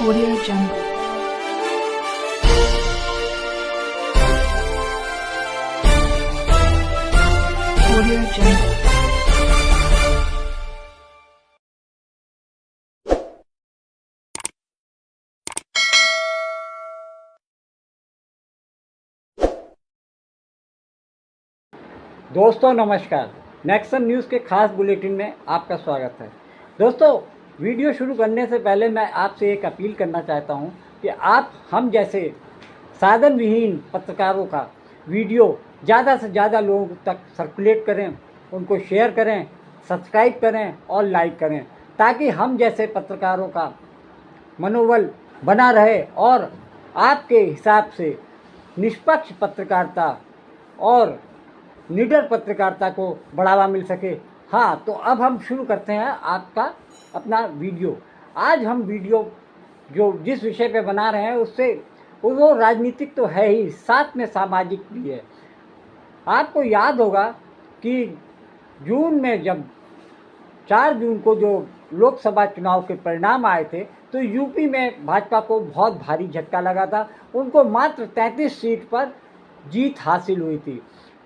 Audio Jungle. Audio Jungle. दोस्तों नमस्कार। Nexon news के खास बुलेटिन में आपका स्वागत है। दोस्तों, वीडियो शुरू करने से पहले मैं आपसे एक अपील करना चाहता हूं कि आप हम जैसे साधन विहीन पत्रकारों का वीडियो ज़्यादा से ज़्यादा लोगों तक सर्कुलेट करें, उनको शेयर करें, सब्सक्राइब करें और लाइक करें, ताकि हम जैसे पत्रकारों का मनोबल बना रहे और आपके हिसाब से निष्पक्ष पत्रकारिता और निडर पत्रकारिता को बढ़ावा मिल सके। हाँ, तो अब हम शुरू करते हैं आपका अपना वीडियो। आज हम वीडियो जो जिस विषय पे बना रहे हैं उससे वो राजनीतिक तो है ही, साथ में सामाजिक भी है। आपको याद होगा कि जून में जब 4 जून को जो लोकसभा चुनाव के परिणाम आए थे तो यूपी में भाजपा को बहुत भारी झटका लगा था। उनको मात्र 33 सीट पर जीत हासिल हुई थी,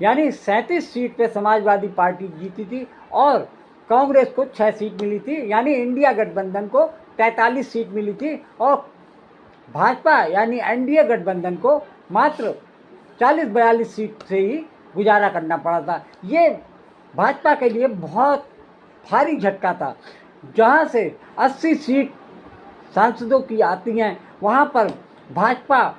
यानी 37 सीट पे समाजवादी पार्टी जीती थी और कांग्रेस को 6 सीट मिली थी, यानी इंडिया गठबंधन को 43 सीट मिली थी और भाजपा यानी एनडीए गठबंधन को मात्र 40-42 सीट से ही गुजारा करना पड़ा था। ये भाजपा के लिए बहुत भारी झटका था। जहां से 80 सीट सांसदों की आती हैं, वहां पर भाजपा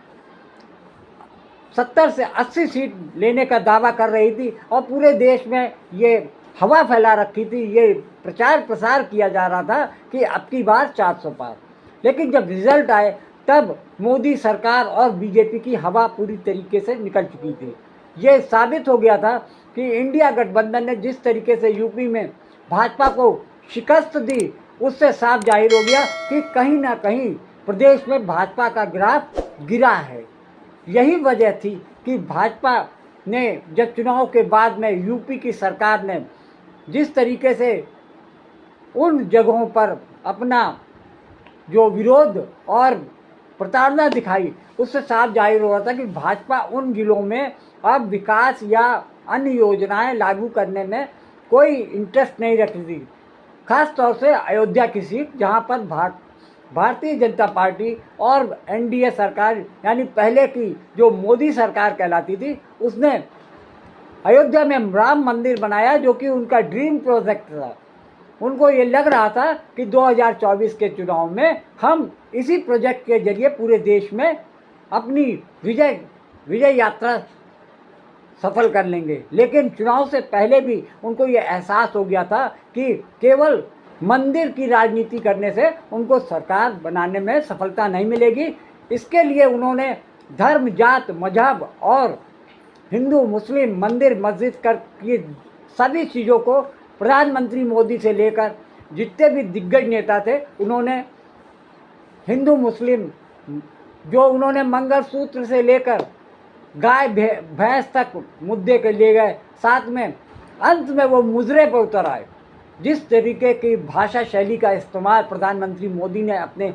70 से 80 सीट लेने का दावा कर रही थी और पूरे देश में ये हवा फैला रखी थी, ये प्रचार प्रसार किया जा रहा था कि अब की बार 400 पार। लेकिन जब रिजल्ट आए तब मोदी सरकार और बीजेपी की हवा पूरी तरीके से निकल चुकी थी। ये साबित हो गया था कि इंडिया गठबंधन ने जिस तरीके से यूपी में भाजपा को शिकस्त दी, उससे साफ जाहिर हो गया कि कहीं ना कहीं प्रदेश में भाजपा का ग्राफ गिरा है। यही वजह थी कि भाजपा ने जब चुनाव के बाद में यूपी की सरकार ने जिस तरीके से उन जगहों पर अपना जो विरोध और प्रताड़ना दिखाई, उससे साफ जाहिर हो रहा था कि भाजपा उन जिलों में अब विकास या अन्य योजनाएं लागू करने में कोई इंटरेस्ट नहीं रखती थी। खास तौर से अयोध्या की सीट, जहां पर भारतीय जनता पार्टी और एनडीए सरकार यानी पहले की जो मोदी सरकार कहलाती थी, उसने अयोध्या में राम मंदिर बनाया, जो कि उनका ड्रीम प्रोजेक्ट था। उनको ये लग रहा था कि 2024 के चुनाव में हम इसी प्रोजेक्ट के जरिए पूरे देश में अपनी विजय यात्रा सफल कर लेंगे। लेकिन चुनाव से पहले भी उनको ये एहसास हो गया था कि केवल मंदिर की राजनीति करने से उनको सरकार बनाने में सफलता नहीं मिलेगी। इसके लिए उन्होंने धर्म, जात, मजहब और हिंदू, मुस्लिम, मंदिर, मस्जिद कर ये सभी चीज़ों को प्रधानमंत्री मोदी से लेकर जितने भी दिग्गज नेता थे, उन्होंने हिंदू मुस्लिम जो उन्होंने मंगलसूत्र से लेकर गाय भैंस तक मुद्दे के ले गए। साथ में अंत में वो मुजरे पर उतर आए। जिस तरीके की भाषा शैली का इस्तेमाल प्रधानमंत्री मोदी ने अपने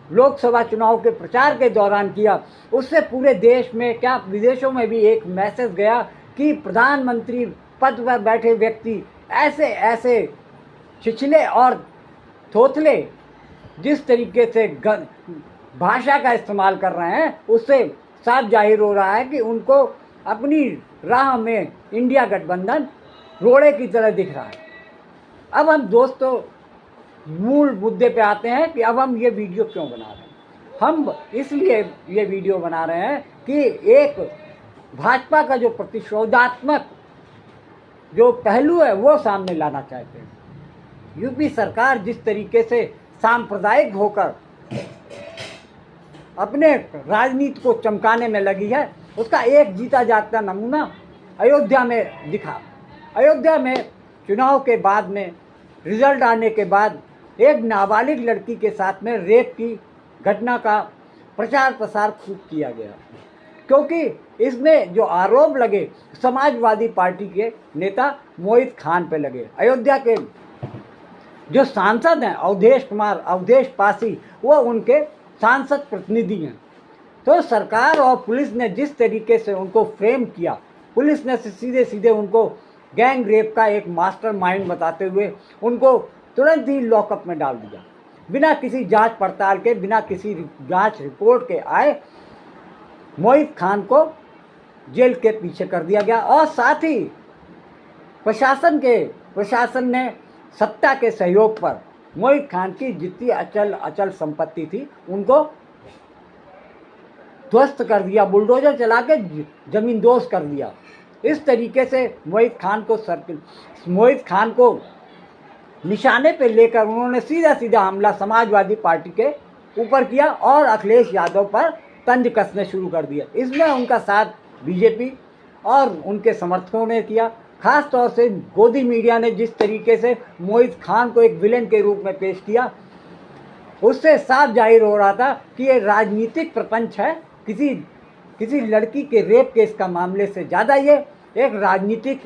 लोकसभा चुनाव के प्रचार के दौरान किया, उससे पूरे देश में क्या विदेशों में भी एक मैसेज गया कि प्रधानमंत्री पद पर बैठे व्यक्ति ऐसे छिछले और थोथले जिस तरीके से भाषा का इस्तेमाल कर रहे हैं, उससे साफ जाहिर हो रहा है कि उनको अपनी राह में इंडिया गठबंधन रोड़े की तरह दिख रहा है। अब हम दोस्तों मूल मुद्दे पे आते हैं कि अब हम ये वीडियो क्यों बना रहे हैं। हम इसलिए ये वीडियो बना रहे हैं कि एक भाजपा का जो प्रतिशोधात्मक जो पहलू है वो सामने लाना चाहते हैं। यूपी सरकार जिस तरीके से सांप्रदायिक होकर अपने राजनीति को चमकाने में लगी है, उसका एक जीता जागता नमूना अयोध्या में दिखा। अयोध्या में चुनाव के बाद में रिजल्ट आने के बाद एक नाबालिग लड़की के साथ में रेप की घटना का प्रचार प्रसार खूब किया गया, क्योंकि इसमें जो आरोप लगे समाजवादी पार्टी के नेता मोहित खान पे लगे। अयोध्या के जो सांसद हैं अवधेश पासी, वो उनके सांसद प्रतिनिधि हैं। तो सरकार और पुलिस ने जिस तरीके से उनको फ्रेम किया, पुलिस ने सीधे सीधे उनको गैंग रेप का एक मास्टरमाइंड बताते हुए उनको तुरंत ही लॉकअप में डाल दिया। बिना किसी जांच पड़ताल के, बिना किसी जांच रिपोर्ट के आए मोहित खान को जेल के पीछे कर दिया गया। और साथ ही प्रशासन ने सत्ता के सहयोग पर मोहित खान की जितनी अचल संपत्ति थी उनको ध्वस्त कर दिया, बुलडोजर चला के जमीन दोस्त कर दिया। इस तरीके से मोहित खान को निशाने पे लेकर उन्होंने सीधा हमला समाजवादी पार्टी के ऊपर किया और अखिलेश यादव पर तंज कसने शुरू कर दिया। इसमें उनका साथ बीजेपी और उनके समर्थकों ने किया। खास तौर से गोदी मीडिया ने जिस तरीके से मोहित खान को एक विलेन के रूप में पेश किया, उससे साफ जाहिर हो रहा था कि ये राजनीतिक प्रपंच है। किसी लड़की के रेप केस का मामले से ज़्यादा ये एक राजनीतिक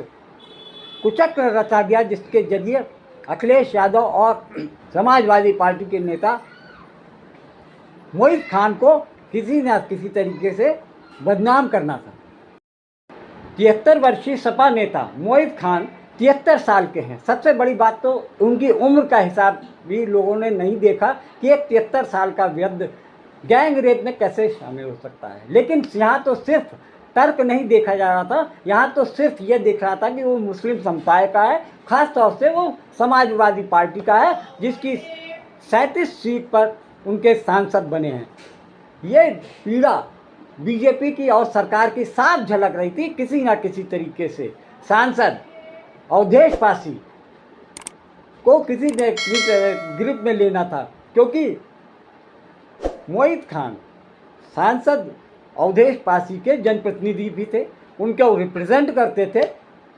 कुचक्र रचा गया, जिसके जरिए अखिलेश यादव और समाजवादी पार्टी के नेता मोहित खान को किसी न किसी तरीके से बदनाम करना था। 73 वर्षीय सपा नेता मोहित खान 73 साल के हैं। सबसे बड़ी बात तो उनकी उम्र का हिसाब भी लोगों ने नहीं देखा कि एक 73 साल का वृद्ध गैंग रेप में कैसे शामिल हो सकता है। लेकिन यहाँ तो सिर्फ तर्क नहीं देखा जा रहा था, यहाँ तो सिर्फ ये देख रहा था कि वो मुस्लिम समुदाय का है, खास तौर से वो समाजवादी पार्टी का है, जिसकी 37 सीट पर उनके सांसद बने हैं। ये पीड़ा बीजेपी की और सरकार की साफ झलक रही थी। किसी ना किसी तरीके से सांसद अवधेश पासी को किसी ने ग्रिप में लेना था, क्योंकि मोहित खान सांसद अवधेश पासी के जनप्रतिनिधि भी थे, उनको रिप्रेजेंट करते थे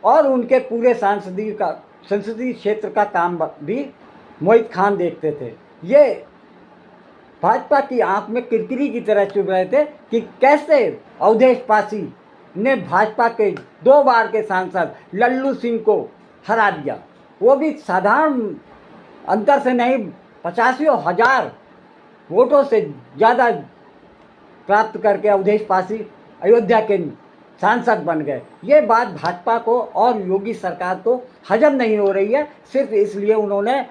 और उनके पूरे संसदीय क्षेत्र का काम भी मोहित खान देखते थे। ये भाजपा की आंख में किरकिरी की तरह चुभ रहे थे कि कैसे अवधेश पासी ने भाजपा के 2 बार के सांसद लल्लू सिंह को हरा दिया, वो भी साधारण अंतर से नहीं, 85,000 वोटों से ज़्यादा प्राप्त करके अवधेश पासी अयोध्या के सांसद बन गए। ये बात भाजपा को और योगी सरकार को हजम नहीं हो रही है। सिर्फ इसलिए उन्होंने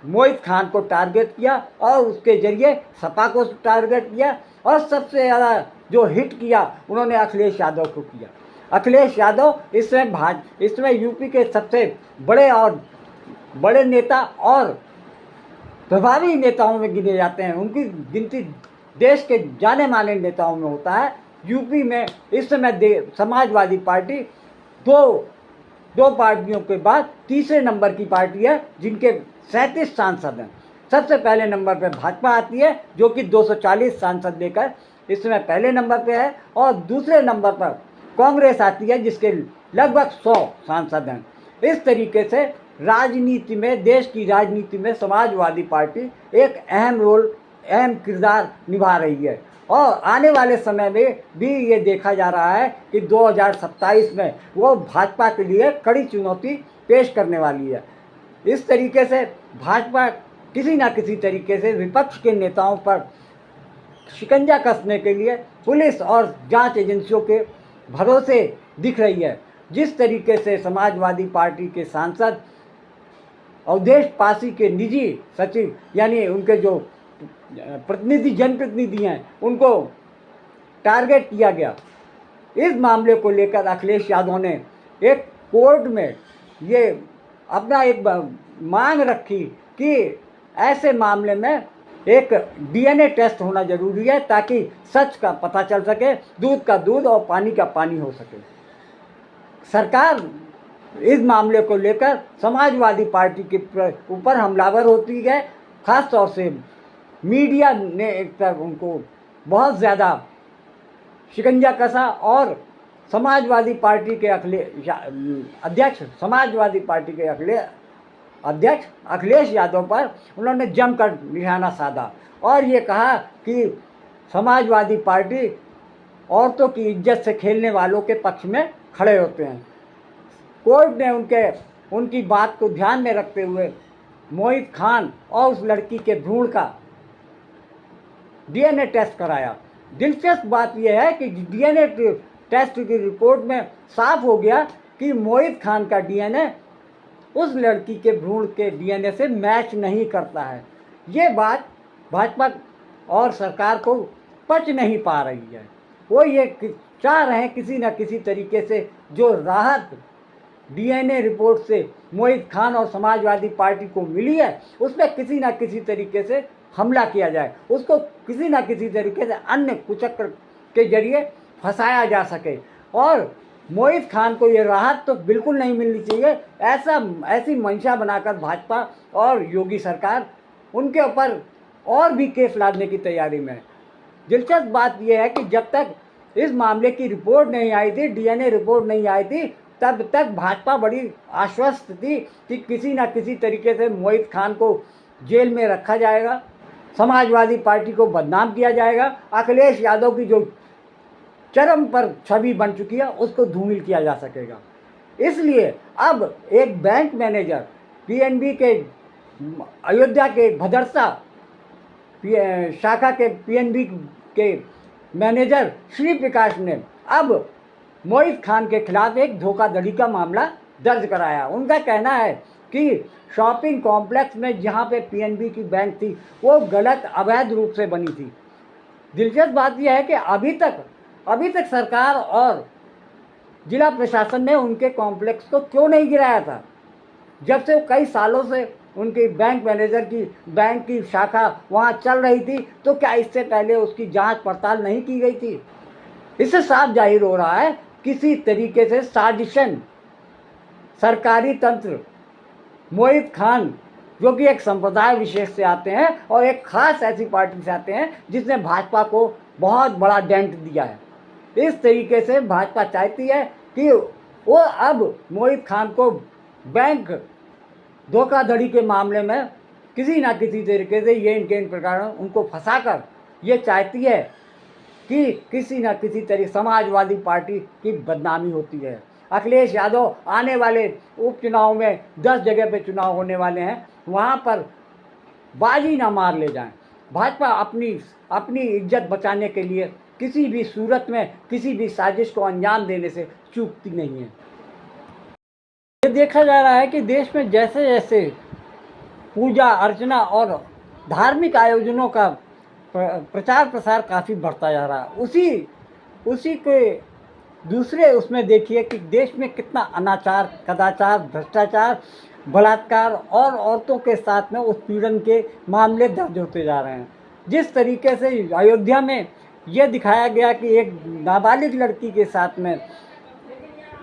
मोहित खान को टारगेट किया और उसके जरिए सपा को टारगेट किया और सबसे ज़्यादा जो हिट किया उन्होंने अखिलेश यादव को किया। अखिलेश यादव इसमें यूपी के सबसे बड़े नेता और प्रभावी नेताओं में गिने जाते हैं। उनकी गिनती देश के जाने माने नेताओं में होता है। यूपी में इस समय समाजवादी पार्टी दो पार्टियों के बाद तीसरे नंबर की पार्टी है, जिनके 37 सांसद हैं। सबसे पहले नंबर पर भाजपा आती है, जो कि 240 सांसद लेकर इस समय पहले नंबर पे है, और दूसरे नंबर पर कांग्रेस आती है, जिसके लगभग 100 सांसद हैं। इस तरीके से राजनीति में, देश की राजनीति में समाजवादी पार्टी एक अहम किरदार निभा रही है और आने वाले समय में भी ये देखा जा रहा है कि 2027 में वो भाजपा के लिए कड़ी चुनौती पेश करने वाली है। इस तरीके से भाजपा किसी न किसी तरीके से विपक्ष के नेताओं पर शिकंजा कसने के लिए पुलिस और जांच एजेंसियों के भरोसे दिख रही है। जिस तरीके से समाजवादी पार्टी के सांसद अवधेश पासी के निजी सचिव, यानी उनके जो जनप्रतिनिधि हैं, उनको टारगेट किया गया। इस मामले को लेकर अखिलेश यादव ने एक कोर्ट में ये अपना एक मांग रखी कि ऐसे मामले में एक डीएनए टेस्ट होना जरूरी है, ताकि सच का पता चल सके, दूध का दूध और पानी का पानी हो सके। सरकार इस मामले को लेकर समाजवादी पार्टी के ऊपर हमलावर होती है। खास तौर से मीडिया ने एक तरफ उनको बहुत ज़्यादा शिकंजा कसा और समाजवादी पार्टी के अध्यक्ष अखिलेश यादव पर उन्होंने जमकर निशाना साधा और ये कहा कि समाजवादी पार्टी औरतों की इज्जत से खेलने वालों के पक्ष में खड़े होते हैं। कोर्ट ने उनकी बात को ध्यान में रखते हुए मोहित खान और उस लड़की के भ्रूण का डीएनए टेस्ट कराया। दिलचस्प बात यह है कि डीएनए टेस्ट की रिपोर्ट में साफ हो गया कि मोहित खान का डीएनए उस लड़की के भ्रूण के डीएनए से मैच नहीं करता है। ये बात भाजपा और सरकार को पच नहीं पा रही है। वो ये चाह रहे हैं किसी न किसी तरीके से जो राहत डीएनए रिपोर्ट से मोहित खान और समाजवादी पार्टी को मिली है उसमें किसी न किसी तरीके से हमला किया जाए, उसको किसी न किसी तरीके से अन्य कुचक्र के जरिए फंसाया जा सके। और मोहित खान को ये राहत तो बिल्कुल नहीं मिलनी चाहिए। ऐसी मंशा बनाकर भाजपा और योगी सरकार उनके ऊपर और भी केस लादने की तैयारी में है। दिलचस्प बात यह है कि जब तक इस मामले की रिपोर्ट नहीं आई थी, डीएनए रिपोर्ट नहीं आई थी, तब तक भाजपा बड़ी आश्वस्त थी कि किसी न किसी तरीके से मोहित खान को जेल में रखा जाएगा, समाजवादी पार्टी को बदनाम किया जाएगा, अखिलेश यादव की जो चरम पर छवि बन चुकी है उसको धूमिल किया जा सकेगा। इसलिए अब एक बैंक मैनेजर पीएनबी के अयोध्या के भदरसा शाखा के पीएनबी के मैनेजर श्री प्रकाश ने अब मोहित खान के खिलाफ एक धोखाधड़ी का मामला दर्ज कराया। उनका कहना है कि शॉपिंग कॉम्प्लेक्स में जहां पे पीएनबी की बैंक थी वो गलत अवैध रूप से बनी थी। दिलचस्प बात यह है कि अभी तक सरकार और जिला प्रशासन ने उनके कॉम्प्लेक्स को क्यों नहीं गिराया था, जब से कई सालों से उनकी बैंक मैनेजर की बैंक की शाखा वहाँ चल रही थी। तो क्या इससे पहले उसकी जांच पड़ताल नहीं की गई थी? इससे साफ जाहिर हो रहा है किसी तरीके से साजिशन सरकारी तंत्र मोहित खान जो कि एक संप्रदाय विशेष से आते हैं और एक खास ऐसी पार्टी से आते हैं जिसने भाजपा को बहुत बड़ा डेंट दिया है। इस तरीके से भाजपा चाहती है कि वो अब मोहित खान को बैंक धोखाधड़ी के मामले में किसी ना किसी तरीके से ये इनके इन प्रकार उनको फंसाकर ये चाहती है कि किसी ना किसी तरीके समाजवादी पार्टी की बदनामी होती है। अखिलेश यादव आने वाले उपचुनाव में 10 जगह पे चुनाव होने वाले हैं, वहाँ पर बाजी ना मार ले जाएं। भाजपा अपनी इज्जत बचाने के लिए किसी भी सूरत में किसी भी साजिश को अंजाम देने से चूकती नहीं है। ये देखा जा रहा है कि देश में जैसे जैसे पूजा अर्चना और धार्मिक आयोजनों का प्रचार प्रसार काफ़ी बढ़ता जा रहा है, उसी के दूसरे उसमें देखिए कि देश में कितना अनाचार, कदाचार, भ्रष्टाचार, बलात्कार और औरतों के साथ में उत्पीड़न के मामले दर्ज होते जा रहे हैं। जिस तरीके से अयोध्या में यह दिखाया गया कि एक नाबालिग लड़की के साथ में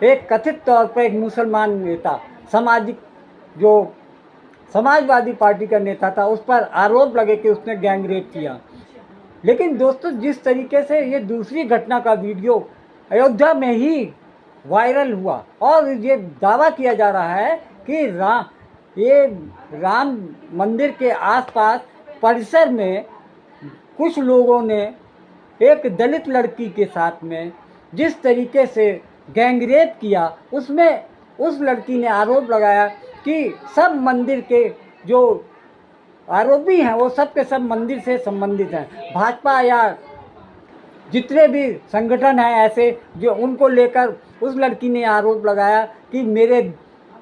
एक कथित तौर पर एक मुसलमान नेता जो समाजवादी पार्टी का नेता था उस पर आरोप लगे कि उसने गैंग रेप किया। लेकिन दोस्तों, जिस तरीके से ये दूसरी घटना का वीडियो अयोध्या में ही वायरल हुआ और ये दावा किया जा रहा है कि राम मंदिर के आसपास परिसर में कुछ लोगों ने एक दलित लड़की के साथ में जिस तरीके से गैंगरेप किया, उसमें उस लड़की ने आरोप लगाया कि सब मंदिर के जो आरोपी हैं वो सब के सब मंदिर से संबंधित हैं। भाजपा या जितने भी संगठन हैं ऐसे जो उनको लेकर उस लड़की ने आरोप लगाया कि मेरे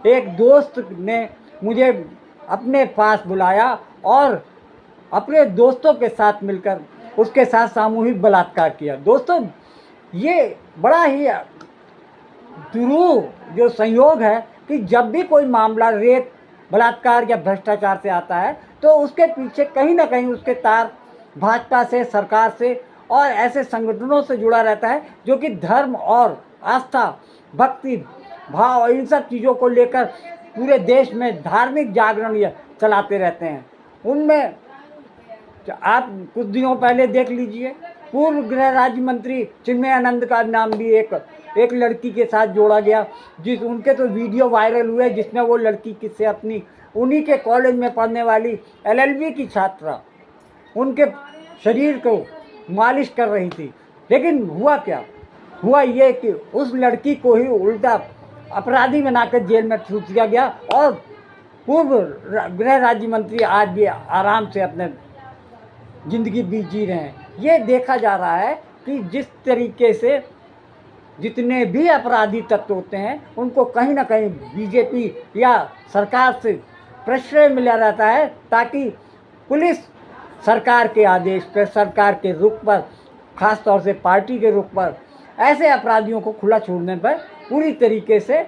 एक दोस्त ने मुझे अपने पास बुलाया और अपने दोस्तों के साथ मिलकर उसके साथ सामूहिक बलात्कार किया। दोस्तों, ये बड़ा ही दुरूह जो संयोग है कि जब भी कोई मामला रेप, बलात्कार या भ्रष्टाचार से आता है तो उसके पीछे कहीं ना कहीं उसके तार भाजपा से, सरकार से और ऐसे संगठनों से जुड़ा रहता है जो कि धर्म और आस्था, भक्ति भाव और इन सब चीज़ों को लेकर पूरे देश में धार्मिक जागरण ये चलाते रहते हैं। उनमें आप कुछ दिनों पहले देख लीजिए, पूर्व गृह राज्य मंत्री चिन्मयानंद का नाम भी एक लड़की के साथ जोड़ा गया, उनके तो वीडियो वायरल हुए जिसमें वो लड़की किससे अपनी उन्हीं के कॉलेज में पढ़ने वाली एलएलबी की छात्रा उनके शरीर को मालिश कर रही थी। लेकिन हुआ क्या? हुआ ये कि उस लड़की को ही उल्टा अपराधी बनाकर जेल में ठूस दिया गया और पूर्व गृह राज्य मंत्री आज भी आराम से अपने ज़िंदगी जी रहे हैं। ये देखा जा रहा है कि जिस तरीके से जितने भी अपराधी तत्व होते हैं उनको कहीं ना कहीं बीजेपी या सरकार से प्रश्रय मिला रहता है, ताकि पुलिस सरकार के आदेश पर, सरकार के रुख पर, ख़ास तौर से पार्टी के रुख पर ऐसे अपराधियों को खुला छोड़ने पर पूरी तरीके से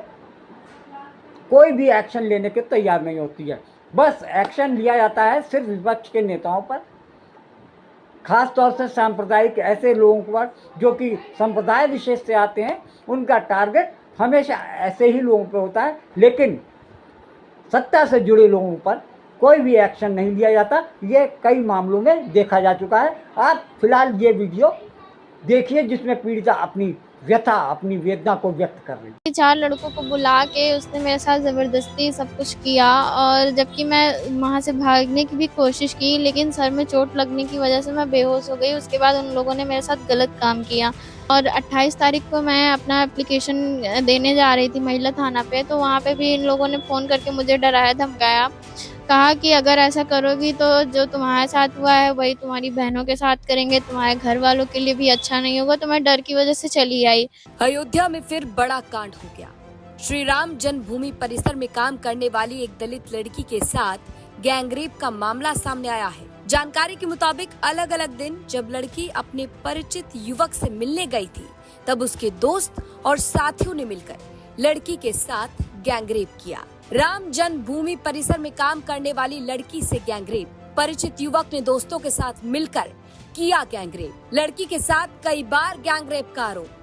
कोई भी एक्शन लेने के तैयार नहीं होती है। बस एक्शन लिया जाता है सिर्फ विपक्ष के नेताओं पर, ख़ास तौर से सांप्रदायिक ऐसे लोगों पर जो कि संप्रदाय विशेष से आते हैं। उनका टारगेट हमेशा ऐसे ही लोगों पर होता है, लेकिन सत्ता से जुड़े लोगों पर कोई भी एक्शन नहीं लिया जाता। ये कई मामलों में देखा जा चुका है। आप फिलहाल ये वीडियो देखिए जिसमें पीड़िता अपनी व्यथा, अपनी वेदना को व्यक्त कर रही है। 4 लड़कों को बुला के उसने मेरे साथ ज़बरदस्ती सब कुछ किया, और जबकि मैं वहाँ से भागने की भी कोशिश की, लेकिन सर में चोट लगने की वजह से मैं बेहोश हो गई। उसके बाद उन लोगों ने मेरे साथ गलत काम किया, और 28 तारीख को मैं अपना एप्लीकेशन देने जा रही थी महिला थाना पे, तो वहाँ पे भी इन लोगों ने फ़ोन करके मुझे डराया धमकाया, कहा कि अगर ऐसा करोगी तो जो तुम्हारे साथ हुआ है वही तुम्हारी बहनों के साथ करेंगे, तुम्हारे घर वालों के लिए भी अच्छा नहीं होगा। तो मैं डर की वजह से चली आई। अयोध्या में फिर बड़ा कांड हो गया। श्री राम जन्मभूमि परिसर में काम करने वाली एक दलित लड़की के साथ गैंगरेप का मामला सामने आया है। जानकारी के मुताबिक अलग अलग दिन जब लड़की अपने परिचित युवक से मिलने गई थी, तब उसके दोस्त और साथियों ने मिलकर लड़की के साथ गैंगरेप किया। राम जन्मभूमि परिसर में काम करने वाली लड़की से गैंगरेप, परिचित युवक ने दोस्तों के साथ मिलकर किया गैंगरेप। लड़की के साथ कई बार गैंगरेप का आरोप।